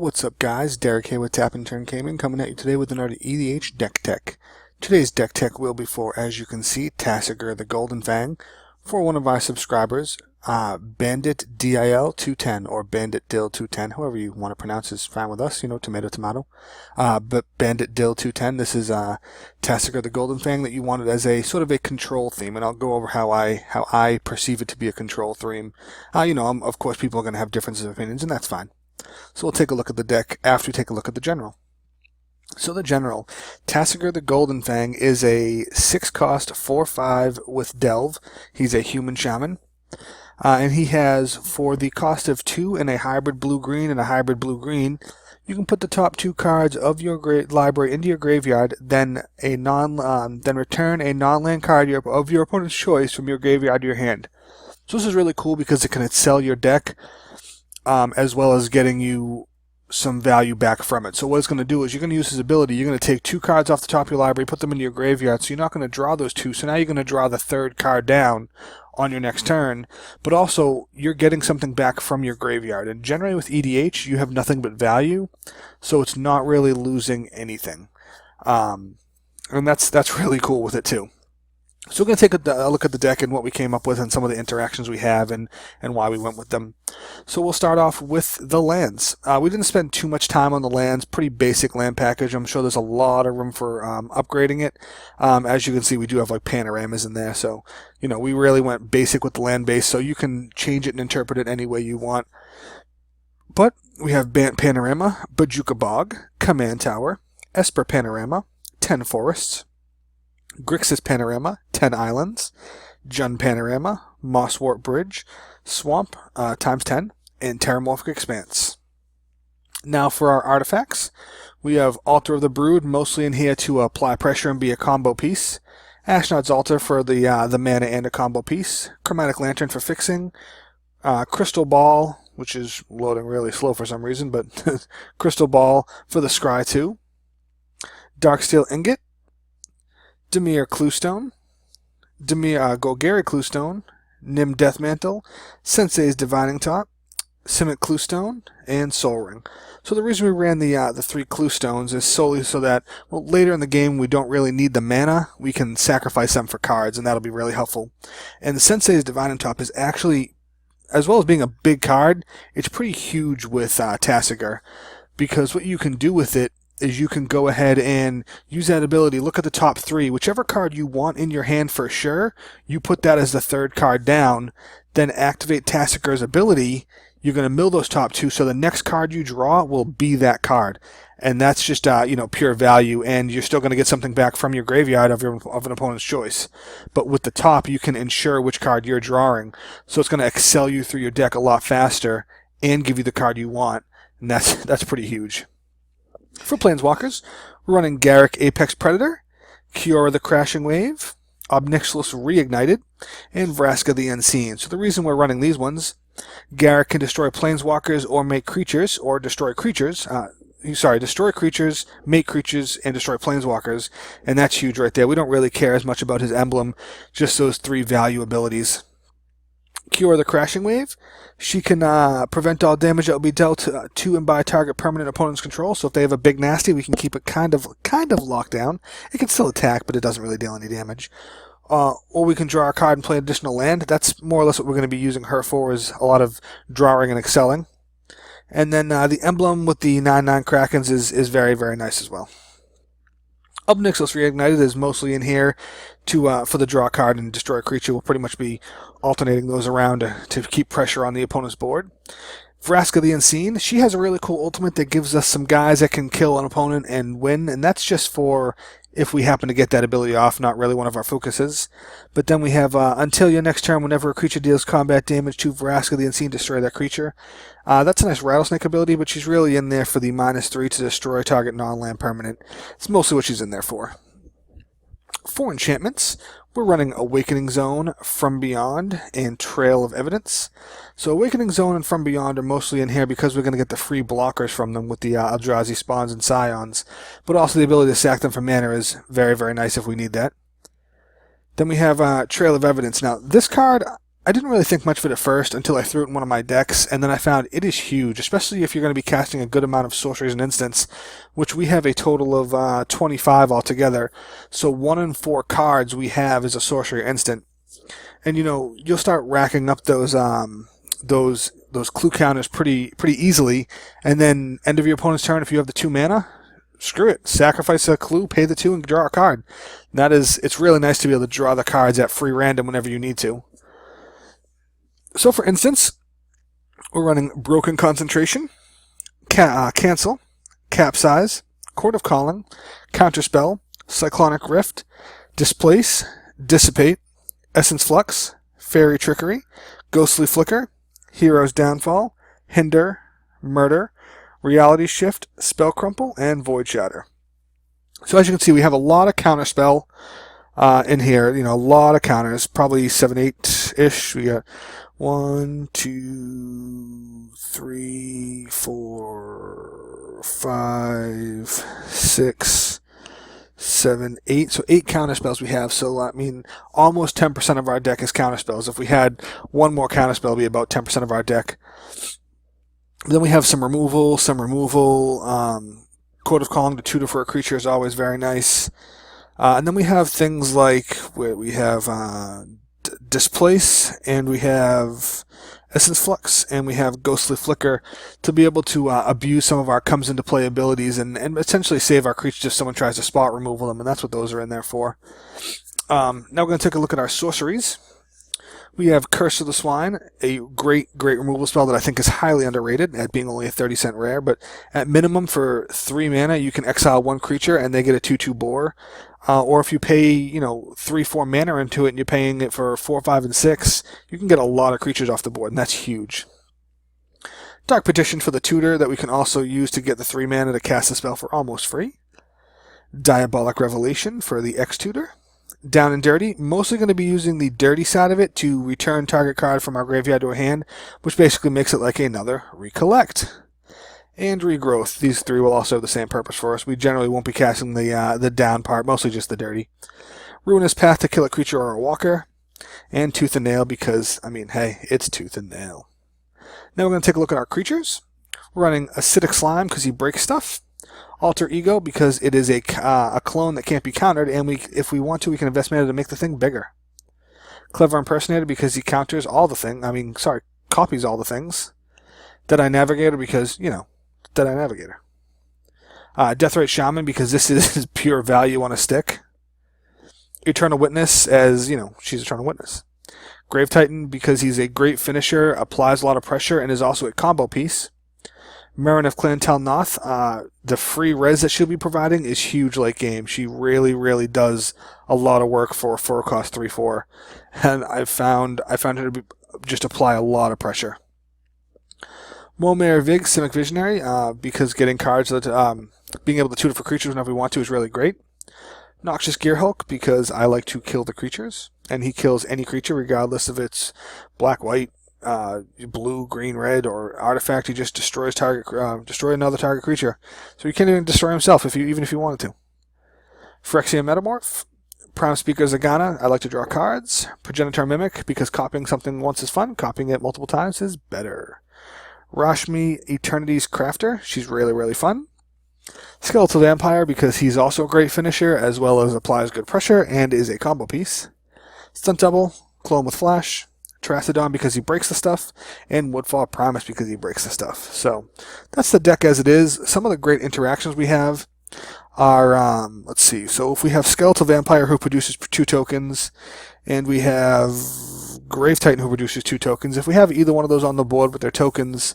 What's up, guys? Derek here with Tap and Turn Gaming, coming at you today with another EDH deck tech. Today's deck tech will be for, as you can see, Tasigur the Golden Fang, for one of our subscribers, Bandit DIL 210 or Bandit Dill 210, however you want to pronounce is fine with us, tomato tomato. But Bandit Dill 210, this is Tasigur the Golden Fang that you wanted as a sort of a control theme, and I'll go over how I perceive it to be a control theme. Of course people are going to have differences of opinions, and that's fine. So we'll take a look at the deck after we take a look at the general. So the general, Tasigur the Golden Fang is a 6-cost 4/5 with Delve. He's a human shaman. And he has, for the cost of 2 and a hybrid blue-green and a hybrid blue-green, you can put the top 2 cards of your library into your graveyard, then return a non-land card of your opponent's choice from your graveyard to your hand. So this is really cool because it can excel your deck, as well as getting you some value back from it. So what it's going to do is you're going to use his ability. You're going to take 2 cards off the top of your library, put them into your graveyard, so you're not going to draw those 2. So now you're going to draw the 3rd card down on your next turn, but also you're getting something back from your graveyard. And generally with EDH, you have nothing but value, so it's not really losing anything. And that's really cool with it too. So we're going to take a look at the deck and what we came up with and some of the interactions we have and why we went with them. So we'll start off with the lands. We didn't spend too much time on the lands. Pretty basic land package. I'm sure there's a lot of room for upgrading it. As you can see, we do have like panoramas in there. So, we really went basic with the land base. So you can change it and interpret it any way you want. But we have Bant Panorama, Bajuka Bog, Command Tower, Esper Panorama, 10 Forests, Grixis Panorama, 10 Islands, Jund Panorama, Mosswort Bridge, Swamp times 10, and Terramorphic Expanse. Now for our artifacts, we have Altar of the Brood, mostly in here to apply pressure and be a combo piece. Ashnod's Altar for the mana and a combo piece. Chromatic Lantern for fixing. Crystal Ball, which is loading really slow for some reason, but Crystal Ball for the Scry 2. Darksteel Ingot. Dimir Cluestone, Golgari Cluestone, Nim Deathmantle, Sensei's Divining Top, Simic Cluestone, and Soul Ring. So the reason we ran the 3 Cluestones is solely so that, later in the game we don't really need the mana, we can sacrifice them for cards, and that'll be really helpful. And the Sensei's Divining Top is actually, as well as being a big card, it's pretty huge with Tasigur, because what you can do with it is you can go ahead and use that ability, look at the top 3, whichever card you want in your hand for sure, you put that as the 3rd card down, then activate Tasigur's ability, you're going to mill those top 2, so the next card you draw will be that card. And that's just, pure value, and you're still going to get something back from your graveyard of an opponent's choice. But with the top, you can ensure which card you're drawing, so it's going to excel you through your deck a lot faster and give you the card you want, and that's pretty huge. For Planeswalkers, we're running Garruk Apex Predator, Kiora the Crashing Wave, Obnixilis Reignited, and Vraska the Unseen. So the reason we're running these ones, Garruk can destroy Planeswalkers or make creatures, or destroy creatures, destroy creatures, make creatures, and destroy Planeswalkers, and that's huge right there. We don't really care as much about his emblem, just those 3 value abilities. Kiora the Crashing Wave, she can prevent all damage that will be dealt to and by target permanent opponent's control. So if they have a big nasty, we can keep it kind of locked down. It can still attack, but it doesn't really deal any damage. Or we can draw a card and play additional land. That's more or less what we're going to be using her for, is a lot of drawing and excelling. And then the emblem with the 9/9 Krakens is very, very nice as well. Obnixilis Reignited is mostly in here for the draw card and destroy a creature. We'll pretty much be alternating those around to keep pressure on the opponent's board. Vraska the Unseen, she has a really cool ultimate that gives us some guys that can kill an opponent and win, and that's just for if we happen to get that ability off, not really one of our focuses. But then we have until your next turn, whenever a creature deals combat damage to Vraska the Unseen, destroy that creature. That's a nice Rattlesnake ability, but she's really in there for the -3 to destroy target non-land permanent. It's mostly what she's in there for. For enchantments, we're running Awakening Zone, From Beyond, and Trail of Evidence. So Awakening Zone and From Beyond are mostly in here because we're going to get the free blockers from them with the Eldrazi Spawns and Scions, but also the ability to sack them for mana is very, very nice if we need that. Then we have Trail of Evidence. Now, this card I didn't really think much of it at first until I threw it in one of my decks, and then I found it is huge, especially if you're going to be casting a good amount of sorceries and instants, which we have a total of 25 altogether. So 1 in 4 cards we have is a sorcery or instant. And you'll start racking up those clue counters pretty easily, and then end of your opponent's turn, if you have the 2 mana, screw it. Sacrifice a clue, pay the 2, and draw a card. It's really nice to be able to draw the cards at free random whenever you need to. So for instance, we're running Broken Concentration, Cancel, Capsize, Court of Calling, Counterspell, Cyclonic Rift, Displace, Dissipate, Essence Flux, Fairy Trickery, Ghostly Flicker, Hero's Downfall, Hinder, Murder, Reality Shift, Spell Crumple, and Void Shatter. So as you can see, we have a lot of counterspell in here. A lot of counters, probably 7, 8-ish. We got 1, 2, 3, 4, 5, 6, 7, 8. So 8 counterspells we have. So almost 10% of our deck is counterspells. If we had one more counterspell, it'd be about 10% of our deck. Then we have some removal. Court of Calling to tutor for a creature is always very nice. And then we have things like we have Displace, and we have Essence Flux, and we have Ghostly Flicker to be able to abuse some of our comes into play abilities and essentially save our creatures if someone tries to spot removal them, and that's what those are in there for. Now we're going to take a look at our sorceries. We have Curse of the Swine, a great removal spell that I think is highly underrated at being only a 30-cent rare, but at minimum for 3 mana you can exile 1 creature and they get a 2/2 boar. Or if you pay 3-4 mana into it and you're paying it for 4, 5, and 6, you can get a lot of creatures off the board, and that's huge. Dark Petition for the tutor that we can also use to get the 3 mana to cast the spell for almost free. Diabolic Revelation for the X-Tutor. Down and Dirty, mostly going to be using the dirty side of it to return target card from our graveyard to our hand, which basically makes it like another Recollect. And Regrowth. These 3 will also have the same purpose for us. We generally won't be casting the down part, mostly just the dirty. Ruinous Path to kill a creature or a walker. And Tooth and Nail because, hey, it's Tooth and Nail. Now we're going to take a look at our creatures. We're running Acidic Slime because he breaks stuff. Alter Ego because it is a clone that can't be countered, and if we want to, we can invest mana to make the thing bigger. Clever Impersonator because he counters all the things. Copies all the things. Deadeye Navigator because, Deadeye Navigator. Deathrite Shaman because this is pure value on a stick. Eternal Witness as, she's Eternal Witness. Grave Titan because he's a great finisher, applies a lot of pressure, and is also a combo piece. Marin of Clantel Noth, the free res that she'll be providing is huge late game. She really does a lot of work for a cost 3/4, and I found her to just apply a lot of pressure. Momare Vig, Simic Visionary, because getting cards that being able to tutor for creatures whenever we want to is really great. Noxious Gearhulk because I like to kill the creatures, and he kills any creature regardless if it's black, white, blue, green, red, or artifact. He just destroys destroy another target creature. So he can't even destroy himself even if he wanted to. Phyrexian Metamorph. Prime Speaker Zagana. I like to draw cards. Progenitor Mimic because copying something once is fun. Copying it multiple times is better. Rashmi Eternity's Crafter. She's really fun. Skeletal Vampire because he's also a great finisher as well as applies good pressure and is a combo piece. Stunt Double. Clone with Flash. Terastodon because he breaks the stuff, and Woodfall Promise because he breaks the stuff. So that's the deck as it is. Some of the great interactions we have are, let's see, so if we have Skeletal Vampire who produces 2 tokens, and we have Grave Titan who produces 2 tokens, if we have either one of those on the board with their tokens,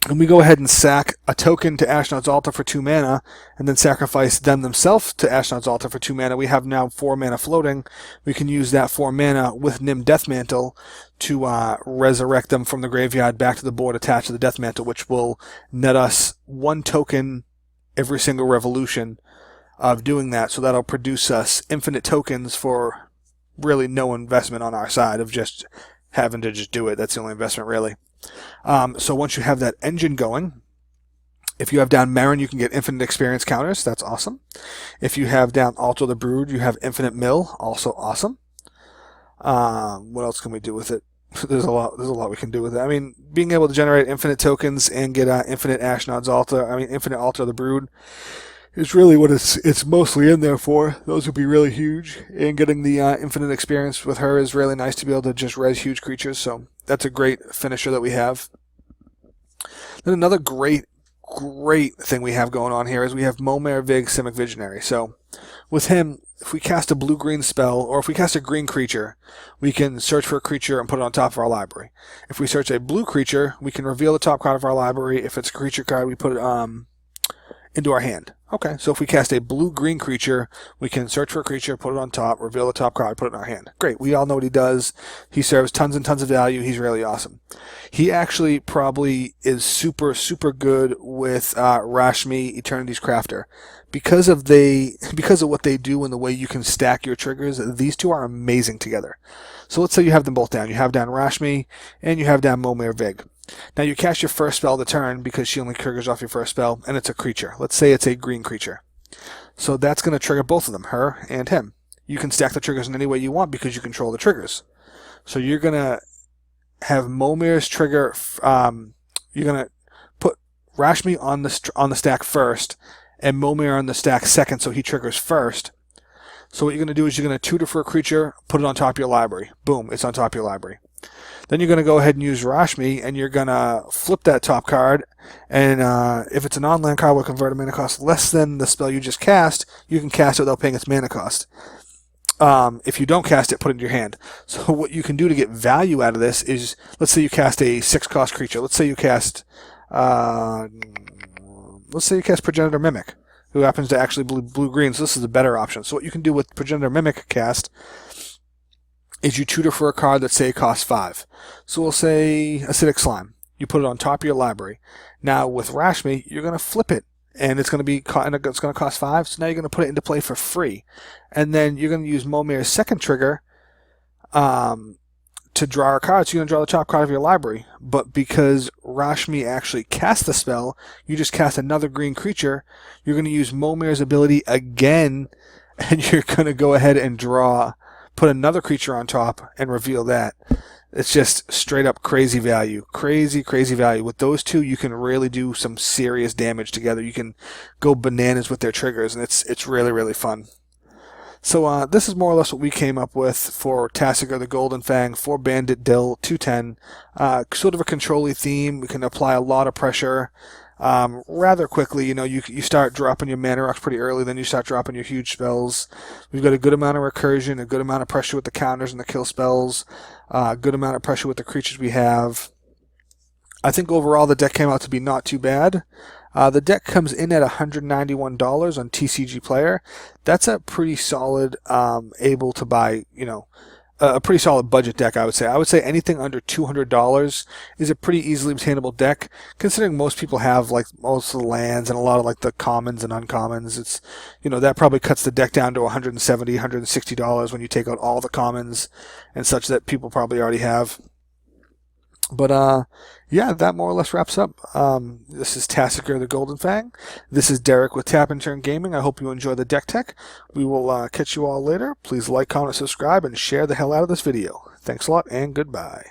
and we go ahead and sack a token to Ashnod's Altar for 2 mana, and then sacrifice them themselves to Ashnod's Altar for 2 mana, we have now 4 mana floating. We can use that 4 mana with Nim Deathmantle to resurrect them from the graveyard back to the board attached to the Deathmantle, which will net us 1 token every single revolution of doing that. So that'll produce us infinite tokens for really no investment on our side of just having to just do it. That's the only investment really. So once you have that engine going, if you have down Marin, you can get infinite experience counters. That's awesome. If you have down Alter the Brood, you have infinite mill. Also awesome. What else can we do with it? There's a lot we can do with it. I mean, being able to generate infinite tokens and get infinite Ashnod's Altar, infinite Altar of the Brood, is really what it's mostly in there for. Those would be really huge, and getting the infinite experience with her is really nice to be able to just res huge creatures, so that's a great finisher that we have. Then another great thing we have going on here is we have Momare Vig Simic Visionary. So with him, if we cast a blue-green spell, or if we cast a green creature, we can search for a creature and put it on top of our library. If we search a blue creature, we can reveal the top card of our library. If it's a creature card, we put it into our hand. Okay, so if we cast a blue-green creature, we can search for a creature, put it on top, reveal the top card, put it in our hand. Great, we all know what he does. He serves tons and tons of value. He's really awesome. He actually probably is super good with Rashmi, Eternity's Crafter. Because of what they do and the way you can stack your triggers, these two are amazing together. So let's say you have them both down. You have down Rashmi, and you have down Momare Vig. Now you cast your first spell of the turn because she only triggers off your first spell, and it's a creature. Let's say it's a green creature. So that's going to trigger both of them, her and him. You can stack the triggers in any way you want because you control the triggers. So you're going to have Momare's trigger, you're going to put Rashmi on the stack first, and Momare on the stack second, so he triggers first. So what you're going to do is you're going to tutor for a creature, put it on top of your library. Boom, it's on top of your library. Then you're going to go ahead and use Rashmi, and you're going to flip that top card, and if it's a non-land card with converted mana cost less than the spell you just cast, you can cast it without paying its mana cost. If you don't cast it, put it in your hand. So what you can do to get value out of this is, let's say you cast a 6-cost creature. Let's say you cast Progenitor Mimic, who happens to actually blue-green, so this is a better option. So what you can do with Progenitor Mimic cast is you tutor for a card that, say, costs 5. So we'll say Acidic Slime. You put it on top of your library. Now with Rashmi, you're going to flip it, and it's going to cost 5. So now you're going to put it into play for free, and then you're going to use Momare's second trigger to draw a card. So you're going to draw the top card of your library. But because Rashmi actually cast the spell, you just cast another green creature. You're going to use Momare's ability again, and you're going to go ahead and put another creature on top and reveal that. It's just straight up crazy value. Crazy value. With those two, you can really do some serious damage together. You can go bananas with their triggers, and it's really fun. So this is more or less what we came up with for Tasigur the Golden Fang, for Bandit Dill 210. Sort of a control-y theme. We can apply a lot of pressure rather quickly. You know, you start dropping your mana rocks pretty early, then you start dropping your huge spells. We've got a good amount of recursion, a good amount of pressure with the counters and the kill spells, a good amount of pressure with the creatures we have. I think overall the deck came out to be not too bad. The deck comes in at $191 on TCG Player. That's a pretty solid, able to buy, a pretty solid budget deck, I would say. I would say anything under $200 is a pretty easily obtainable deck, considering most people have like most of the lands and a lot of like the commons and uncommons. It's, that probably cuts the deck down to $170, $160 when you take out all the commons and such that people probably already have. But yeah, that more or less wraps up. This is Tasigur the Golden Fang. This is Derek with Tap and Turn Gaming. I hope you enjoy the deck tech. We will catch you all later. Please like, comment, subscribe, and share the hell out of this video. Thanks a lot, and goodbye.